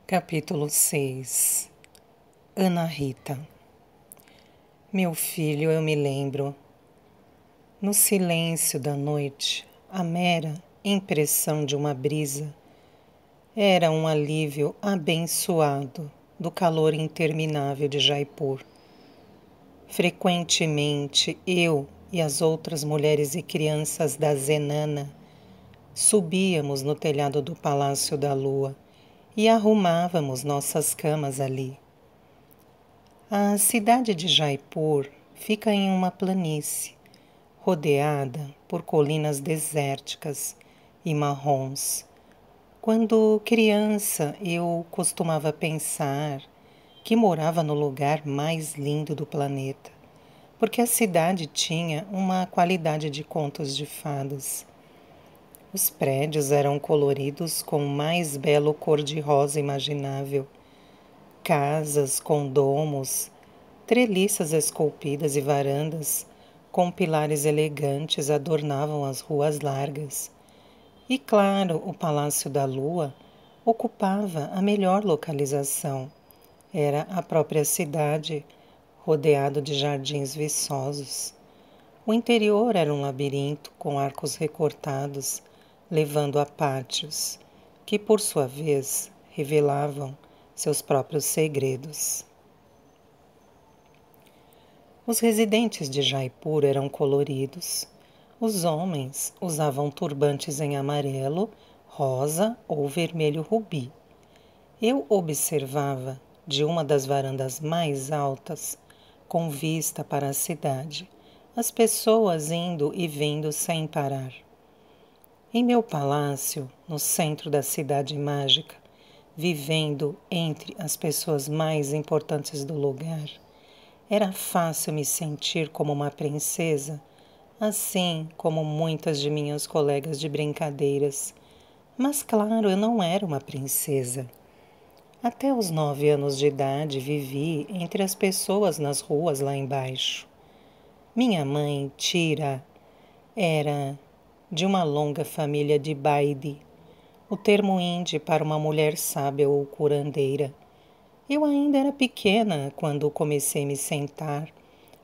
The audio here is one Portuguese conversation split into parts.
Capítulo 6. Ana Rita. Meu filho, eu me lembro. No silêncio da noite, a mera impressão de uma brisa era um alívio abençoado do calor interminável de Jaipur. Frequentemente, eu e as outras mulheres e crianças da Zenana subíamos no telhado do Palácio da Lua e arrumávamos nossas camas ali. A cidade de Jaipur fica em uma planície, rodeada por colinas desérticas e marrons. Quando criança, eu costumava pensar que morava no lugar mais lindo do planeta, porque a cidade tinha uma qualidade de contos de fadas. Os prédios eram coloridos com o mais belo cor-de-rosa imaginável. Casas com domos, treliças esculpidas e varandas com pilares elegantes adornavam as ruas largas. E claro, o Palácio da Lua ocupava a melhor localização. Era a própria cidade, rodeado de jardins viçosos. O interior era um labirinto com arcos recortados, levando a pátios, que por sua vez revelavam seus próprios segredos. Os residentes de Jaipur eram coloridos. Os homens usavam turbantes em amarelo, rosa ou vermelho rubi. Eu observava de uma das varandas mais altas, com vista para a cidade, as pessoas indo e vindo sem parar. Em meu palácio, no centro da cidade mágica, vivendo entre as pessoas mais importantes do lugar, era fácil me sentir como uma princesa, assim como muitas de minhas colegas de brincadeiras. Mas, claro, eu não era uma princesa. Até os 9 anos de idade vivi entre as pessoas nas ruas lá embaixo. Minha mãe, Tira, era de uma longa família de Baidi, o termo hindi para uma mulher sábia ou curandeira. Eu ainda era pequena quando comecei a me sentar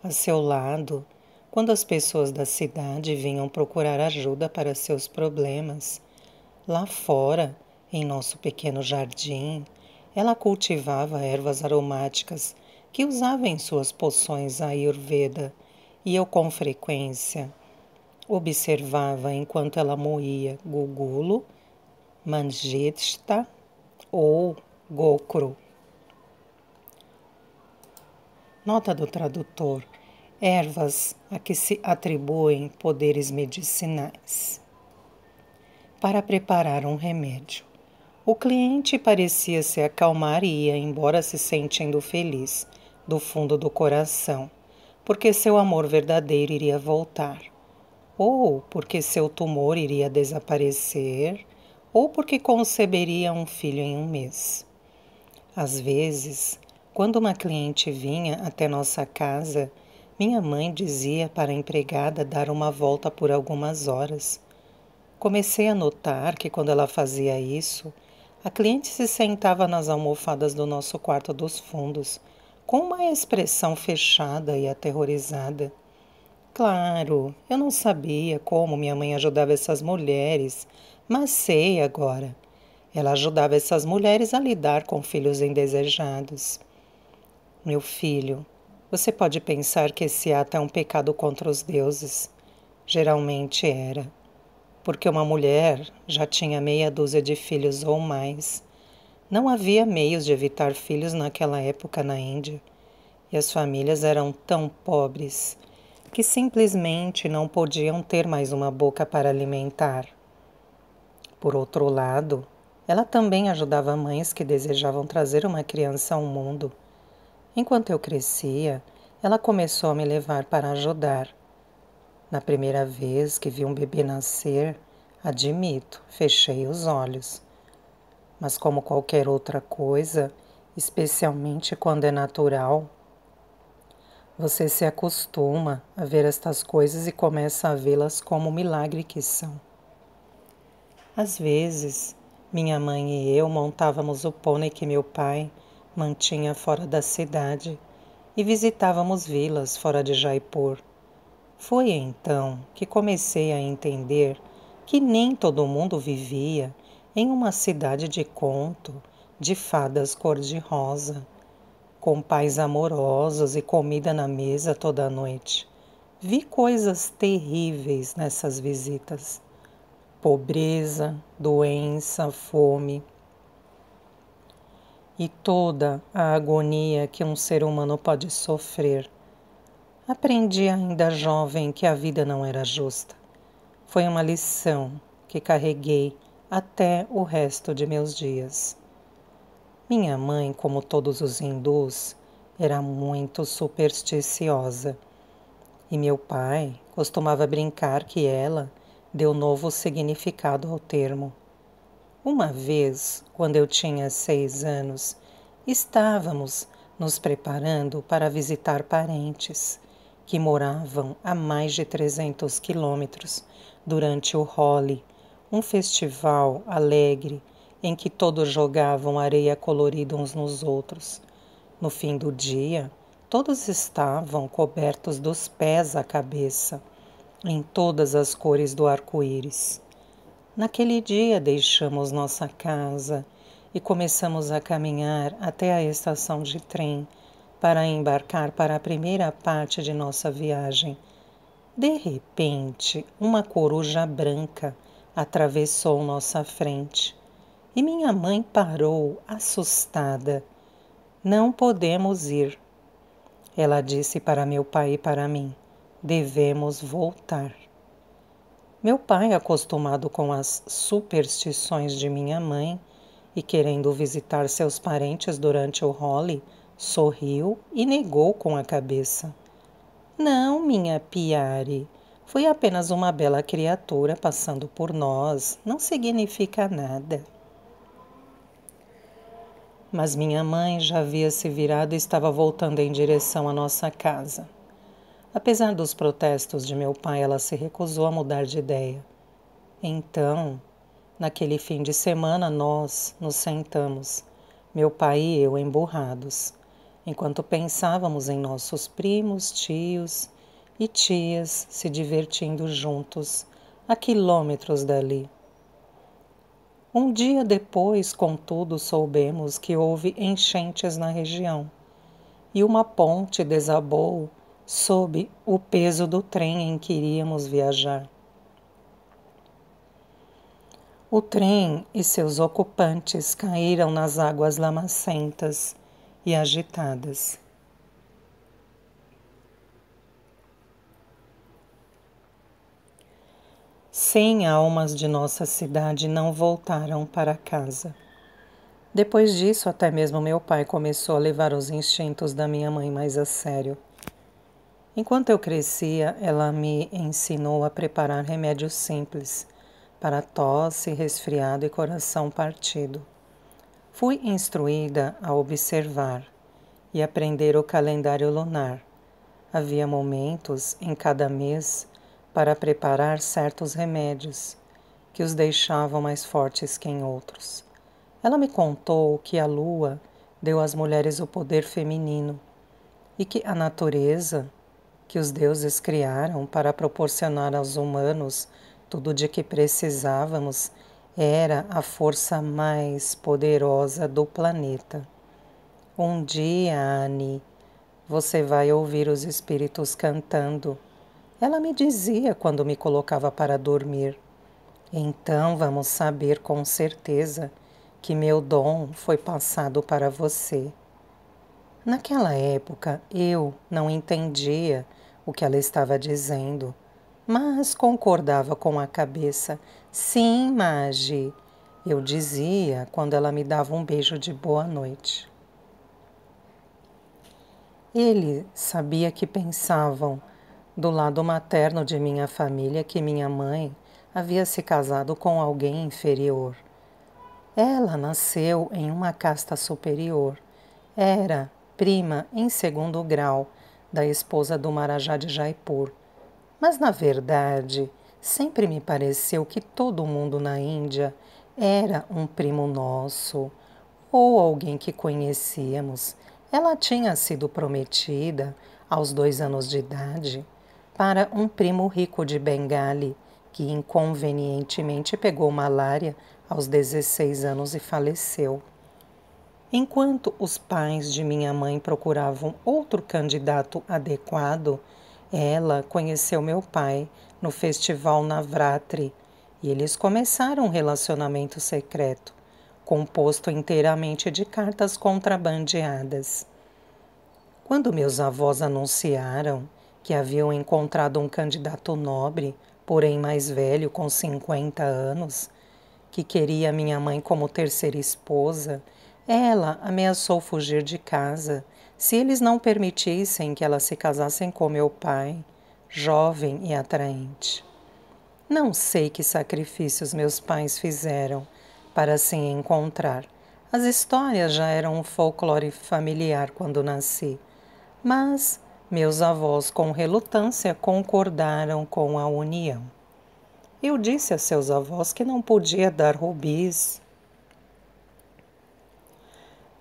a seu lado, quando as pessoas da cidade vinham procurar ajuda para seus problemas. Lá fora, em nosso pequeno jardim, ela cultivava ervas aromáticas que usava em suas poções Ayurveda, e eu com frequência observava enquanto ela moía gugulo, manjista ou gokro. Nota do tradutor: ervas a que se atribuem poderes medicinais. Para preparar um remédio. O cliente parecia se acalmar e ia embora se sentindo feliz, do fundo do coração, porque seu amor verdadeiro iria voltar, ou porque seu tumor iria desaparecer, ou porque conceberia um filho em um mês. Às vezes, quando uma cliente vinha até nossa casa, minha mãe dizia para a empregada dar uma volta por algumas horas. Comecei a notar que quando ela fazia isso, a cliente se sentava nas almofadas do nosso quarto dos fundos, com uma expressão fechada e aterrorizada. Claro, eu não sabia como minha mãe ajudava essas mulheres, mas sei agora. Ela ajudava essas mulheres a lidar com filhos indesejados. Meu filho, você pode pensar que esse ato é um pecado contra os deuses. Geralmente era, porque uma mulher já tinha meia dúzia de filhos ou mais. Não havia meios de evitar filhos naquela época na Índia, e as famílias eram tão pobres que simplesmente não podiam ter mais uma boca para alimentar. Por outro lado, ela também ajudava mães que desejavam trazer uma criança ao mundo. Enquanto eu crescia, ela começou a me levar para ajudar. Na primeira vez que vi um bebê nascer, admito, fechei os olhos. Mas como qualquer outra coisa, especialmente quando é natural, você se acostuma a ver estas coisas e começa a vê-las como o milagre que são. Às vezes, Minha mãe e eu montávamos o pônei que meu pai mantinha fora da cidade e visitávamos vilas fora de Jaipur. Foi então que comecei a entender que nem todo mundo vivia em uma cidade de conto, de fadas cor-de-rosa, com pais amorosos e comida na mesa toda noite. Vi coisas terríveis nessas visitas: pobreza, doença, fome e toda a agonia que um ser humano pode sofrer. Aprendi ainda jovem que a vida não era justa. Foi uma lição que carreguei até o resto de meus dias. Minha mãe, como todos os hindus, era muito supersticiosa. E meu pai costumava brincar que ela deu novo significado ao termo. Uma vez, quando eu tinha 6 anos, estávamos nos preparando para visitar parentes que moravam a mais de 300 quilômetros durante o Holi, um festival alegre em que todos jogavam areia colorida uns nos outros. No fim do dia, todos estavam cobertos dos pés à cabeça, em todas as cores do arco-íris. Naquele dia deixamos nossa casa e começamos a caminhar até a estação de trem para embarcar para a primeira parte de nossa viagem. De repente, uma coruja branca atravessou nossa frente e minha mãe parou, assustada. Não podemos ir. Ela disse para meu pai e para mim: devemos voltar. Meu pai, acostumado com as superstições de minha mãe e querendo visitar seus parentes durante o Holi, sorriu e negou com a cabeça. Não, minha Piari, foi apenas uma bela criatura passando por nós, não significa nada. Mas minha mãe já havia se virado e estava voltando em direção à nossa casa. Apesar dos protestos de meu pai, ela se recusou a mudar de ideia. Então, naquele fim de semana, nós nos sentamos, meu pai e eu emburrados, enquanto pensávamos em nossos primos, tios e tias se divertindo juntos, a quilômetros dali. Um dia depois, contudo, soubemos que houve enchentes na região e uma ponte desabou sob o peso do trem em que iríamos viajar. O trem e seus ocupantes caíram nas águas lamacentas e agitadas. 100 almas de nossa cidade não voltaram para casa. Depois disso, até mesmo meu pai começou a levar os instintos da minha mãe mais a sério. Enquanto eu crescia, ela me ensinou a preparar remédios simples para tosse, resfriado e coração partido. Fui instruída a observar e aprender o calendário lunar. Havia momentos em cada mês para preparar certos remédios que os deixavam mais fortes que em outros. Ela me contou que a lua deu às mulheres o poder feminino e que a natureza, que os deuses criaram para proporcionar aos humanos tudo de que precisávamos, era a força mais poderosa do planeta. Um dia, Annie, você vai ouvir os espíritos cantando. Ela me dizia quando me colocava para dormir. Então vamos saber com certeza que meu dom foi passado para você. Naquela época eu não entendia o que ela estava dizendo, mas concordava com a cabeça. Sim, Magi, eu dizia quando ela me dava um beijo de boa noite. Ele sabia que pensavam do lado materno de minha família que minha mãe havia se casado com alguém inferior. Ela nasceu em uma casta superior. Era prima em segundo grau da esposa do Marajá de Jaipur. Mas, na verdade, sempre me pareceu que todo mundo na Índia Era um primo nosso ou alguém que conhecíamos. Ela tinha sido prometida, aos 2 anos de idade, para um primo rico de Bengali, que inconvenientemente pegou malária aos 16 anos e faleceu. Enquanto os pais de minha mãe procuravam outro candidato adequado, ela conheceu meu pai no festival Navratri e eles começaram um relacionamento secreto, composto inteiramente de cartas contrabandeadas. Quando meus avós anunciaram que haviam encontrado um candidato nobre, porém mais velho, com 50 anos, que queria minha mãe como terceira esposa, ela ameaçou fugir de casa se eles não permitissem que ela se casassem com meu pai, jovem e atraente. Não sei que sacrifícios meus pais fizeram para se encontrar. As histórias já eram um folclore familiar quando nasci, mas meus avós, com relutância, concordaram com a união. Eu disse a seus avós que não podia dar rubis,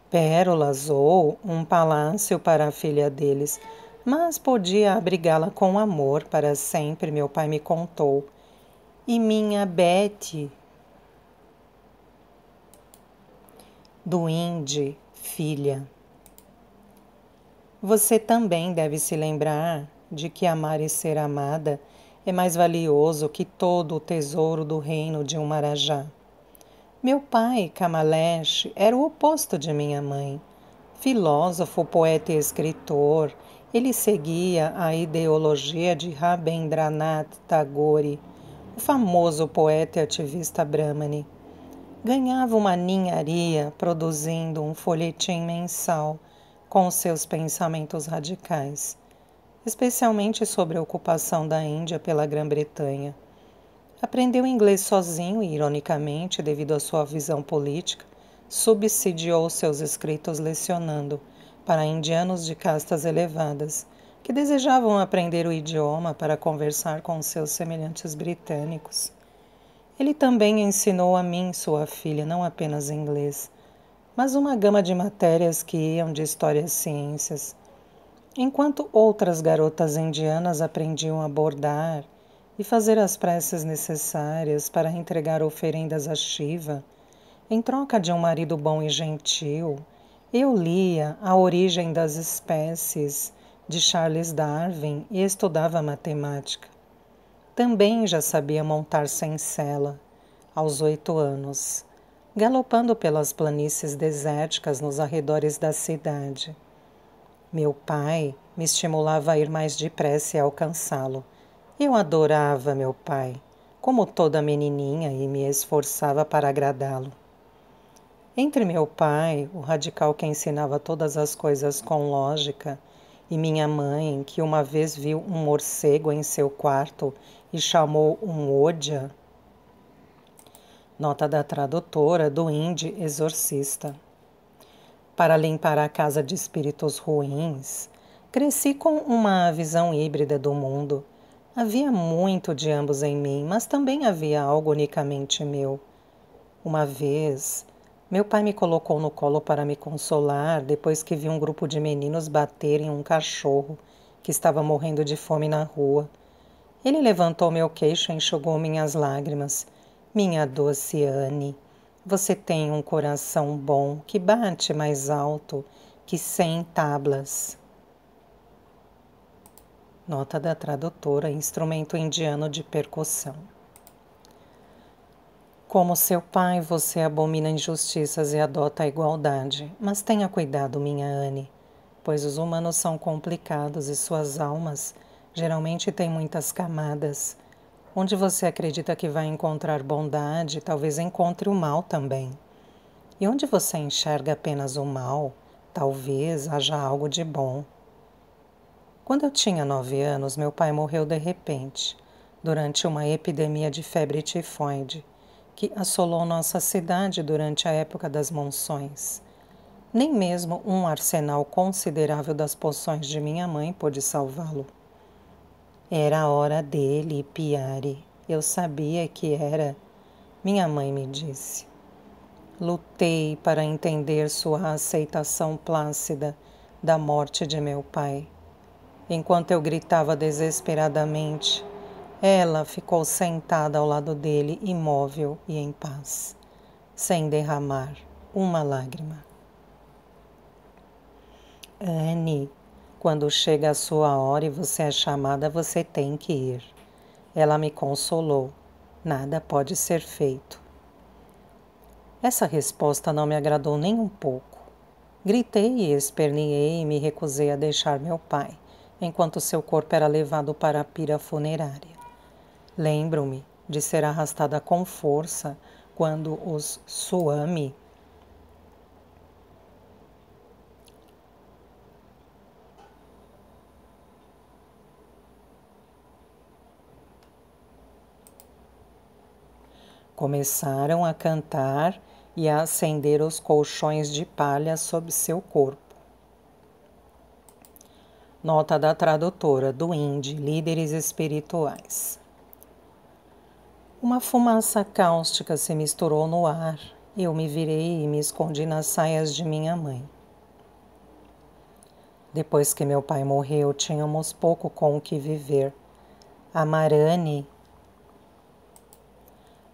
pérolas ou um palácio para a filha deles, mas podia abrigá-la com amor para sempre, meu pai me contou. E minha Betty, do Indy, filha. Você também deve se lembrar de que amar e ser amada é mais valioso que todo o tesouro do reino de um marajá. Meu pai, Kamalesh, era o oposto de minha mãe. Filósofo, poeta e escritor, ele seguia a ideologia de Rabindranath Tagore, o famoso poeta e ativista Brahmani. Ganhava uma ninharia produzindo um folhetim mensal com seus pensamentos radicais, especialmente sobre a ocupação da Índia pela Grã-Bretanha. Aprendeu inglês sozinho e, ironicamente, devido à sua visão política, subsidiou seus escritos lecionando para indianos de castas elevadas que desejavam aprender o idioma para conversar com seus semelhantes britânicos. Ele também ensinou a mim, sua filha, não apenas inglês, mas uma gama de matérias que iam de história às ciências. Enquanto outras garotas indianas aprendiam a bordar e fazer as preces necessárias para entregar oferendas a Shiva, em troca de um marido bom e gentil, eu lia A Origem das Espécies de Charles Darwin e estudava matemática. Também já sabia montar sem sela, aos 8 anos, galopando pelas planícies desérticas nos arredores da cidade. Meu pai me estimulava a ir mais depressa e alcançá-lo. Eu adorava meu pai, como toda menininha, e me esforçava para agradá-lo. Entre meu pai, o radical que ensinava todas as coisas com lógica, e minha mãe, que uma vez viu um morcego em seu quarto e chamou um Odja, nota da tradutora do Indy Exorcista. Para limpar a casa de espíritos ruins, cresci com uma visão híbrida do mundo. Havia muito de ambos em mim, mas também havia algo unicamente meu. Uma vez, meu pai me colocou no colo para me consolar depois que vi um grupo de meninos bater em um cachorro que estava morrendo de fome na rua. Ele levantou meu queixo e enxugou minhas lágrimas. Minha doce Anne, você tem um coração bom que bate mais alto que 100 tablas. Nota da tradutora, instrumento indiano de percussão. Como seu pai, você abomina injustiças e adota a igualdade. Mas tenha cuidado, minha Anne, pois os humanos são complicados e suas almas geralmente têm muitas camadas. Onde você acredita que vai encontrar bondade, talvez encontre o mal também. E onde você enxerga apenas o mal, talvez haja algo de bom. Quando eu tinha 9 anos, meu pai morreu de repente, durante uma epidemia de febre tifoide, que assolou nossa cidade durante a época das monções. Nem mesmo um arsenal considerável das poções de minha mãe pôde salvá-lo. Era a hora dele, Piari. Eu sabia que era. minha mãe me disse. Lutei para entender sua aceitação plácida da morte de meu pai. Enquanto eu gritava desesperadamente, ela ficou sentada ao lado dele, imóvel e em paz, sem derramar uma lágrima. Anne, quando chega a sua hora e você é chamada, você tem que ir. Ela me consolou. Nada pode ser feito. Essa resposta não me agradou nem um pouco. Gritei e esperneei e me recusei a deixar meu pai, enquanto seu corpo era levado para a pira funerária. Lembro-me de ser arrastada com força quando os Swami começaram a cantar e a acender os colchões de palha sob seu corpo. Nota da tradutora do Hindi, líderes espirituais. Uma fumaça cáustica se misturou no ar. Eu me virei e me escondi nas saias de minha mãe. Depois que meu pai morreu, tínhamos pouco com o que viver. A Marani,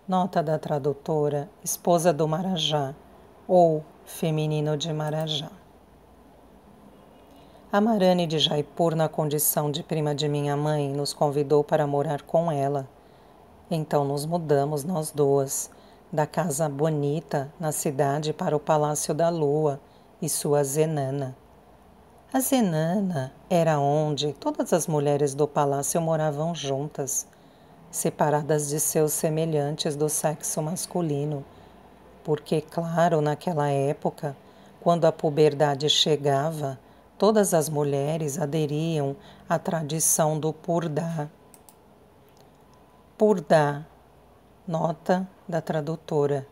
nota da tradutora, esposa do Marajá, ou feminino de Marajá. A Marani de Jaipur, na condição de prima de minha mãe, nos convidou para morar com ela. Então nos mudamos, nós duas, da casa bonita na cidade para o Palácio da Lua e sua zenana. A zenana era onde todas as mulheres do palácio moravam juntas, separadas de seus semelhantes do sexo masculino, porque, claro, naquela época, quando a puberdade chegava, todas as mulheres aderiam à tradição do purdah. Purdah, nota da tradutora,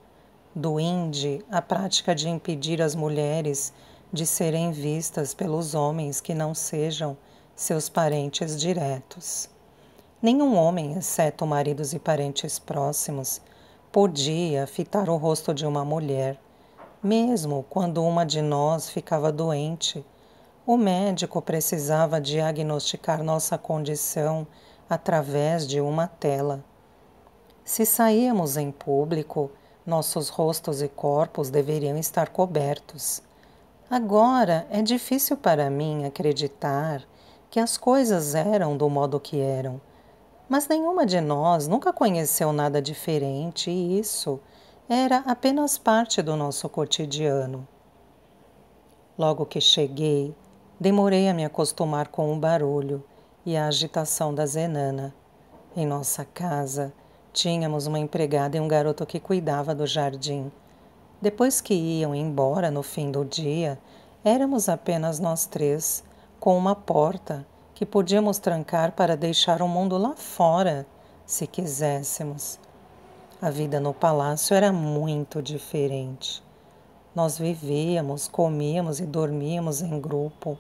do hindi, a prática de impedir as mulheres de serem vistas pelos homens que não sejam seus parentes diretos. Nenhum homem, exceto maridos e parentes próximos, podia fitar o rosto de uma mulher, mesmo quando uma de nós ficava doente. O médico precisava diagnosticar nossa condição através de uma tela. Se saíamos em público, nossos rostos e corpos deveriam estar cobertos. Agora é difícil para mim acreditar que as coisas eram do modo que eram, mas nenhuma de nós nunca conheceu nada diferente e isso era apenas parte do nosso cotidiano. Logo que cheguei, demorei a me acostumar com o barulho e a agitação da zenana. Em nossa casa, tínhamos uma empregada e um garoto que cuidava do jardim. Depois que iam embora no fim do dia, éramos apenas nós três, com uma porta que podíamos trancar para deixar o mundo lá fora, se quiséssemos. A vida no palácio era muito diferente. Nós vivíamos, comíamos e dormíamos em grupo.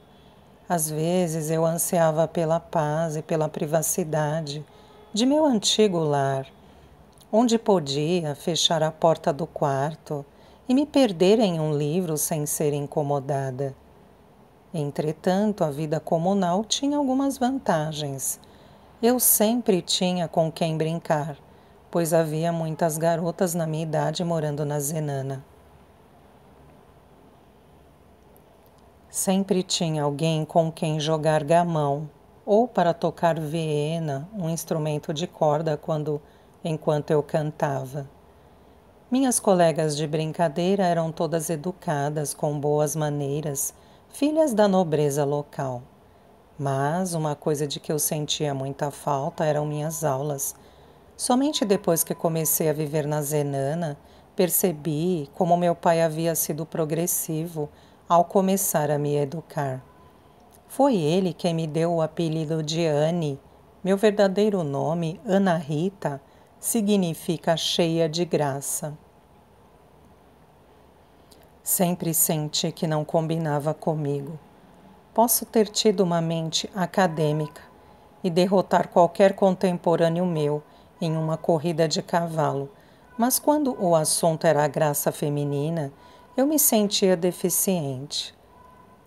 Às vezes eu ansiava pela paz e pela privacidade de meu antigo lar, onde podia fechar a porta do quarto e me perder em um livro sem ser incomodada. Entretanto, a vida comunal tinha algumas vantagens. Eu sempre tinha com quem brincar, pois havia muitas garotas na minha idade morando na zenana. Sempre tinha alguém com quem jogar gamão, ou para tocar viena, um instrumento de corda, enquanto eu cantava. Minhas colegas de brincadeira eram todas educadas, com boas maneiras, filhas da nobreza local. Mas uma coisa de que eu sentia muita falta eram minhas aulas. Somente depois que comecei a viver na zenana, percebi como meu pai havia sido progressivo ao começar a me educar. Foi ele quem me deu o apelido de Anne. Meu verdadeiro nome, Ana Rita, significa cheia de graça. Sempre senti que não combinava comigo. Posso ter tido uma mente acadêmica e derrotar qualquer contemporâneo meu em uma corrida de cavalo, Mas quando o assunto era a graça feminina, eu me sentia deficiente.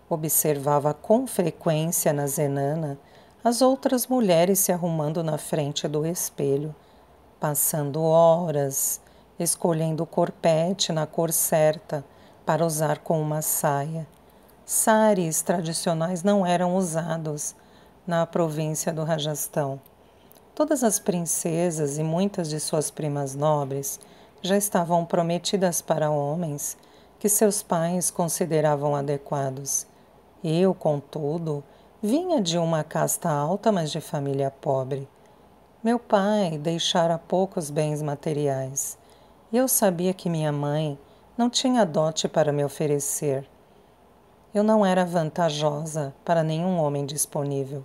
Observava com frequência na Zenana as outras mulheres se arrumando na frente do espelho, passando horas, escolhendo o corpete na cor certa para usar com uma saia. Saris tradicionais não eram usados na província do Rajastão. Todas as princesas e muitas de suas primas nobres já estavam prometidas para homens que seus pais consideravam adequados. Eu, contudo, vinha de uma casta alta, mas de família pobre. Meu pai deixara poucos bens materiais, e eu sabia que minha mãe não tinha dote para me oferecer. Eu não era vantajosa para nenhum homem disponível.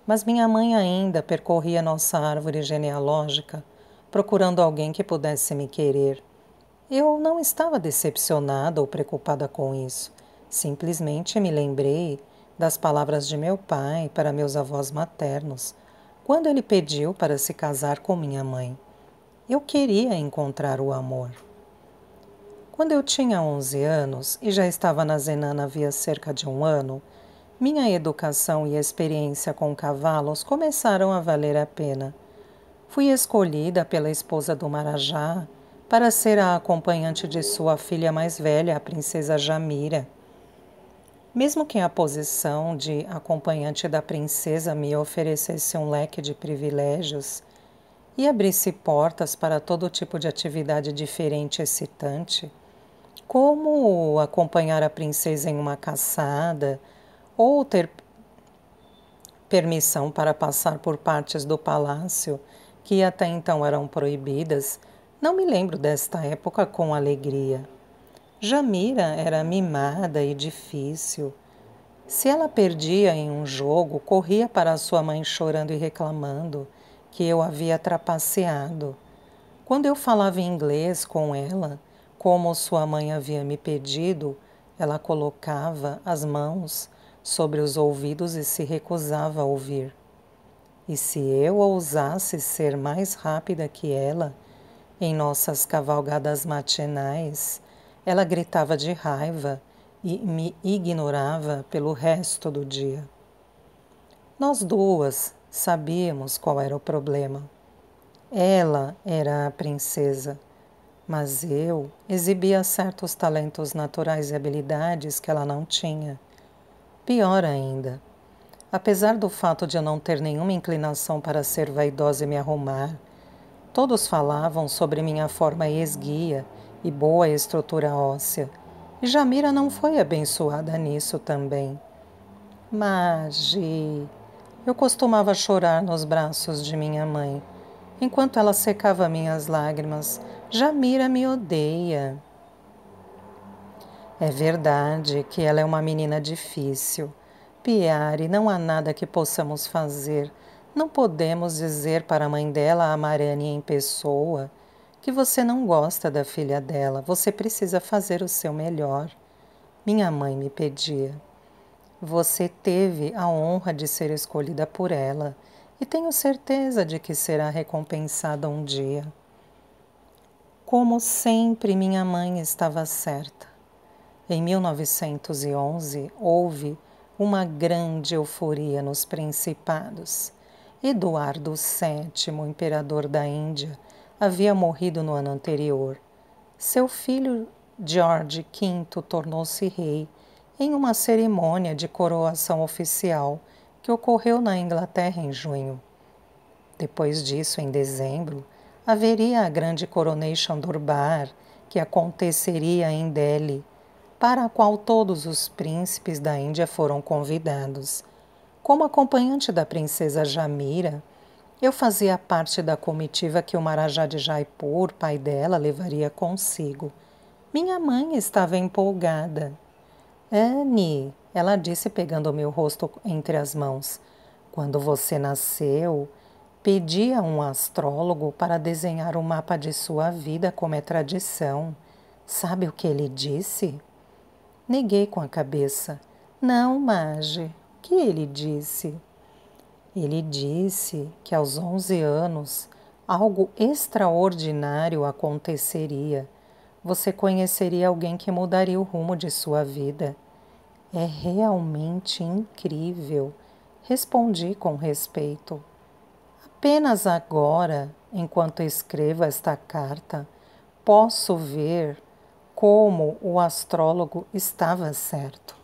Mas minha mãe ainda percorria nossa árvore genealógica, procurando alguém que pudesse me querer. Eu não estava decepcionada ou preocupada com isso. Simplesmente me lembrei das palavras de meu pai para meus avós maternos, quando ele pediu para se casar com minha mãe. Eu queria encontrar o amor. Quando eu tinha 11 anos e já estava na Zenana havia cerca de um ano, minha educação e experiência com cavalos começaram a valer a pena. Fui escolhida pela esposa do Marajá para ser a acompanhante de sua filha mais velha, a princesa Jamira. Mesmo que a posição de acompanhante da princesa me oferecesse um leque de privilégios e abrisse portas para todo tipo de atividade diferente e excitante, como acompanhar a princesa em uma caçada ou ter permissão para passar por partes do palácio que até então eram proibidas, não me lembro desta época com alegria. Jamira era mimada e difícil. Se ela perdia em um jogo, corria para sua mãe chorando e reclamando que eu havia trapaceado. Quando eu falava inglês com ela, como sua mãe havia me pedido, ela colocava as mãos sobre os ouvidos e se recusava a ouvir. E se eu ousasse ser mais rápida que ela, em nossas cavalgadas matinais, ela gritava de raiva e me ignorava pelo resto do dia. Nós duas sabíamos qual era o problema. Ela era a princesa, mas eu exibia certos talentos naturais e habilidades que ela não tinha. Pior ainda, apesar do fato de eu não ter nenhuma inclinação para ser vaidosa e me arrumar, todos falavam sobre minha forma esguia e boa estrutura óssea, e Jamira não foi abençoada nisso também. Magi, eu costumava chorar nos braços de minha mãe, enquanto ela secava minhas lágrimas. Jamira me odeia. É verdade que ela é uma menina difícil. Piari, não há nada que possamos fazer. Não podemos dizer para a mãe dela, a Marani em pessoa, que você não gosta da filha dela. Você precisa fazer o seu melhor. Minha mãe me pedia. Você teve a honra de ser escolhida por ela e tenho certeza de que será recompensada um dia. Como sempre, minha mãe estava certa. Em 1911, houve uma grande euforia nos Principados. Eduardo VII, imperador da Índia, havia morrido no ano anterior. Seu filho George V tornou-se rei em uma cerimônia de coroação oficial que ocorreu na Inglaterra em junho. Depois disso, em dezembro, haveria a grande Coronation Durbar, que aconteceria em Delhi, para a qual todos os príncipes da Índia foram convidados. Como acompanhante da princesa Jamira, eu fazia parte da comitiva que o Maharaja de Jaipur, pai dela, levaria consigo. Minha mãe estava empolgada. Anne, ela disse pegando o meu rosto entre as mãos, quando você nasceu, pedi a um astrólogo para desenhar o mapa de sua vida como é tradição. Sabe o que ele disse? Neguei com a cabeça. Não, Mage. O que ele disse? Ele disse que aos 11 anos Algo extraordinário aconteceria. Você conheceria alguém que mudaria o rumo de sua vida. É realmente incrível, respondi com respeito. Apenas agora, enquanto escrevo esta carta, posso ver como o astrólogo estava certo.